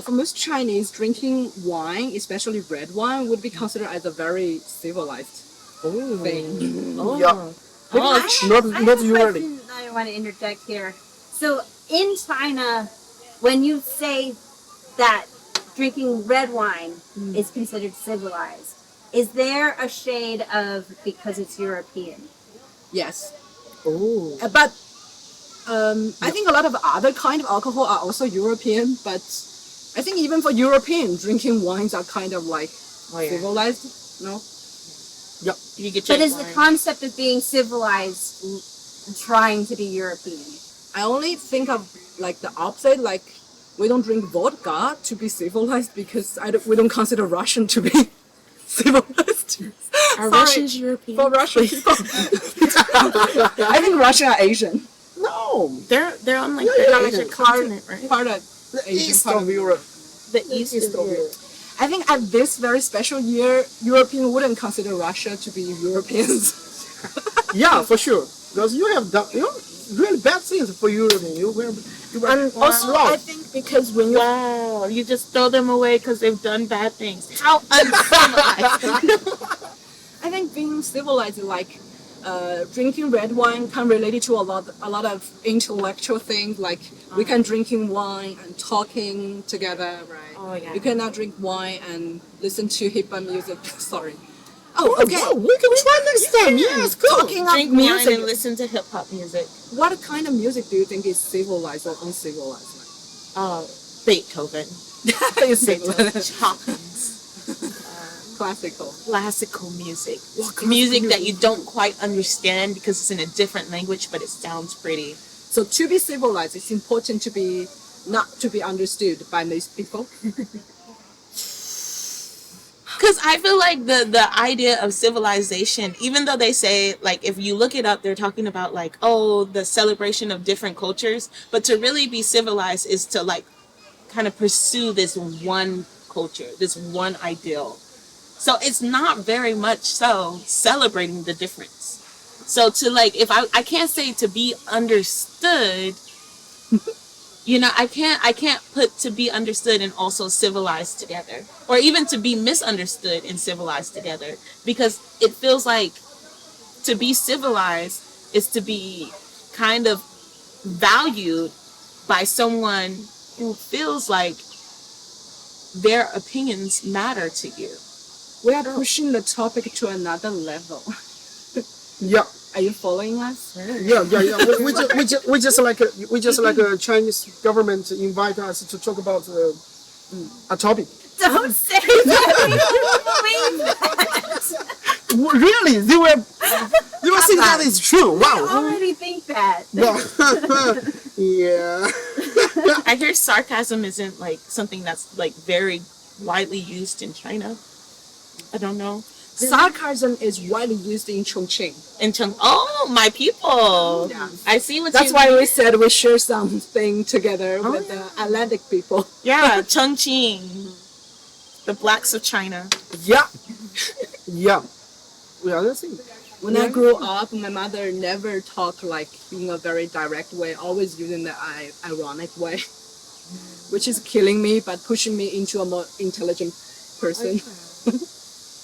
for most Chinese, drinking wine, especially red wine, would be considered as a very civilized thing. Oh. Yeah. Not usually. I want to interject here. So in China, when you say that drinking red wine is considered civilized, is there a shade of because it's European? Yes. Oh. But I think a lot of other kind of alcohol are also European, but I think even for European, drinking wines are kind of like civilized, no? Yeah. You get But is the concept of being civilized trying to be European? I only think of like the opposite, like we don't drink vodka to be civilized because we don't consider Russian to be civilized. Are Russians European? For Russian people. I think Russian are Asian. No. They're on like Yeah, the Asian Asian continent, right? Part of The Asian east part of Europe. The east of Europe. I think at this very special year, European wouldn't consider Russia to be Europeans. Yeah, for sure. Because you have done really bad things for European. You were And also, wrong. I think because when you Wow, you just throw them away because they've done bad things. How uncivilized. I think being civilized, like drinking red wine, can relate it to a lot of intellectual things. Like we can drinking wine and talking together, right? Oh, yeah. You cannot drink wine and listen to hip hop music. Sorry. Oh, okay. Well, we can try next time. Yes, cool. Talking of Drink wine music, and listen to hip hop music. what kind of music do you think is civilized or uncivilized? Beethoven. It's civilized. Chopin's. Classical. Classical music. Music that you don't quite understand because it's in a different language, but it sounds pretty. So to be civilized, it's important to be not to be understood by most people. Because I feel like the idea of civilization, even though they say, like, if you look it up, they're talking about, like, oh, the celebration of different cultures. But to really be civilized is to, like, kind of pursue this one culture, this one ideal. So it's not very much so celebrating the difference. So to, like, if I can't say to be understood, you know, I can't put to be understood and also civilized together, or even to be misunderstood and civilized together, because it feels like to be civilized is to be kind of valued by someone who feels like their opinions matter to you. We are pushing the topic to another level. Yeah. Are you following us? Yeah. We just like a Chinese government invite us to talk about a topic. Don't say that. Really, they were saying that is true. I Wow. already think that. Yeah. I hear sarcasm isn't like something that's like very widely used in China. I don't know. Sarcasm is widely used in Chongqing. Oh, my people. Yeah. I see what That's you why mean. we said we share something together with the Atlantic people. Yeah, Chongqing. The blacks of China. Yeah. Yeah. We are the same. When I grew up, my mother never talked like in a very direct way, always using the ironic way, which is killing me but pushing me into a more intelligent person.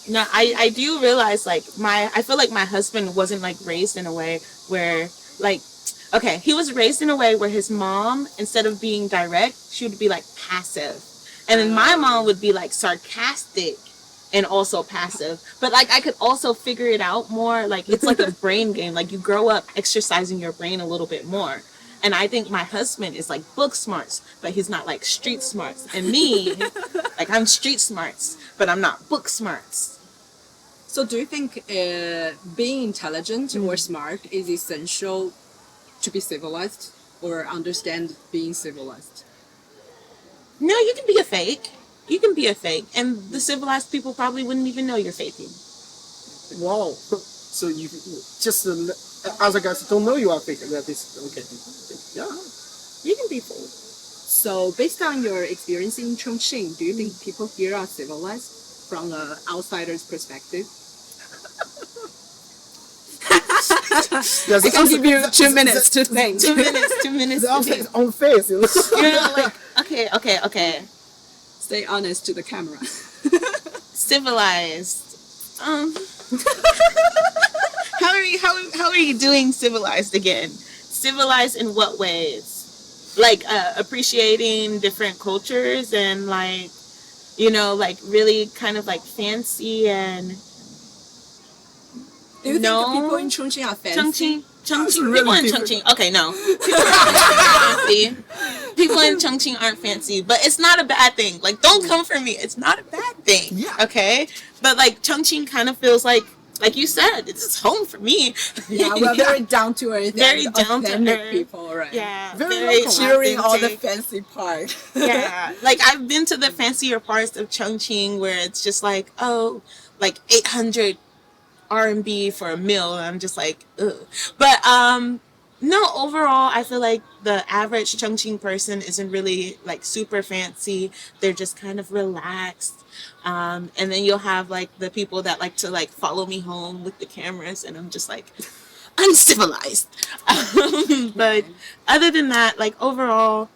No, I do realize like I feel like my husband wasn't like raised in a way where like, okay, he was raised in a way where his mom, instead of being direct, she would be like passive. And then my mom would be like sarcastic and also passive. But like I could also figure it out more. Like it's like a brain game. Like you grow up exercising your brain a little bit more. And I think my husband is like book smarts, but he's not like street smarts. And me, like I'm street smarts, but I'm not book smarts. So do you think being intelligent or smart is essential to be civilized or understand being civilized? No, you can be a fake. You can be a fake. And the civilized people probably wouldn't even know you're faking. Wow. So you just other guys don't know you are fake. That is okay. Yeah. You can be fake. So based on your experience in Chongqing, do you think people here are civilized from an outsider's perspective? Yes, I can give you 2 minutes to think. 2 minutes. 2 minutes. The answer is on face. You know? You know, like, okay. Stay honest to the camera. Civilized. How are you doing civilized again? Civilized in what ways? Like appreciating different cultures and like, you know, like really kind of like fancy and. Do you No. think people in Chongqing are fancy? Chongqing. Really People in different. Chongqing. Okay, no. People aren't fancy. People in Chongqing aren't fancy, but it's not a bad thing. Like, don't come for me. It's not a bad thing. Yeah. Okay. But like Chongqing kind of feels like you said, it's home for me. Yeah, we're very down to earth. Very and down to authentic earth. people, right? Yeah. Very Very local. Cheering all the authentic. fancy part. Yeah. Like I've been to the fancier parts of Chongqing where it's just like, oh, like 800 R&B for a meal, and I'm just like, ugh. But no, overall I feel like the average Chongqing person isn't really like super fancy. They're just kind of relaxed. And then you'll have like the people that like to like follow me home with the cameras, and I'm just like uncivilized. But other than that, like overall,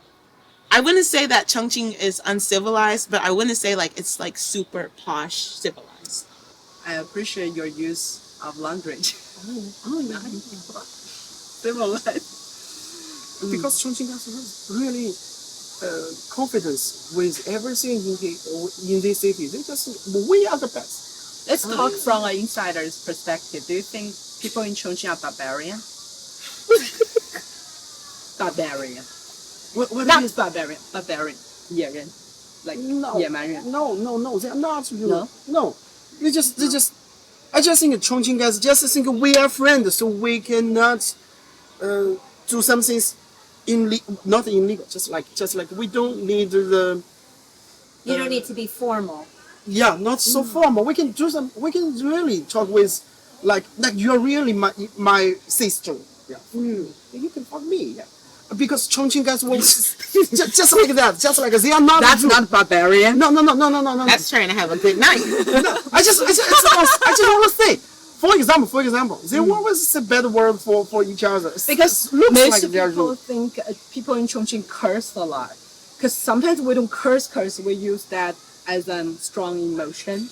I wouldn't say that Chongqing is uncivilized, but I wouldn't say like it's like super posh civilized. I appreciate your use of language. Oh, nice. Civilized. Because Chongqing has really confidence with everything in this city. They just, we are the best. Let's talk from an insider's perspective. Do you think people in Chongqing are barbarian? Barbarian. What Not is barbarian. Barbarian. 野人. Like no, 野蛮人. no, they're not really. No? No. They just, I just think Chongqing guys just think we are friends, so we cannot do some things not illegal. Just like we don't need the. You don't need to be formal. Yeah, not so formal. We can do some. We can really talk with, like you're really my sister. Yeah. You can fuck me. Yeah. Because Chongqing guys will just like that, just like they are not. That's not barbarian. No. That's trying to have a good night. No, I just want to say, for example, they always say bad word for each other. Because looks most like they are people rude. think people in Chongqing curse a lot. Because sometimes we don't curse, we use that as a strong emotion.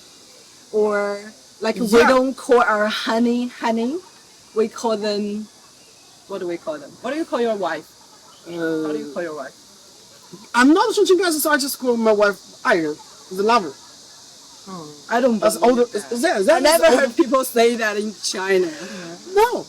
Or like we Yeah. don't call our honey. We call them, what do we call them? What do you call your wife? How do you call your wife? I'm not a Chongqing guy, so I just call my wife Iron, the lover. I don't That's believe older. that. That I never is heard people say that in China. No,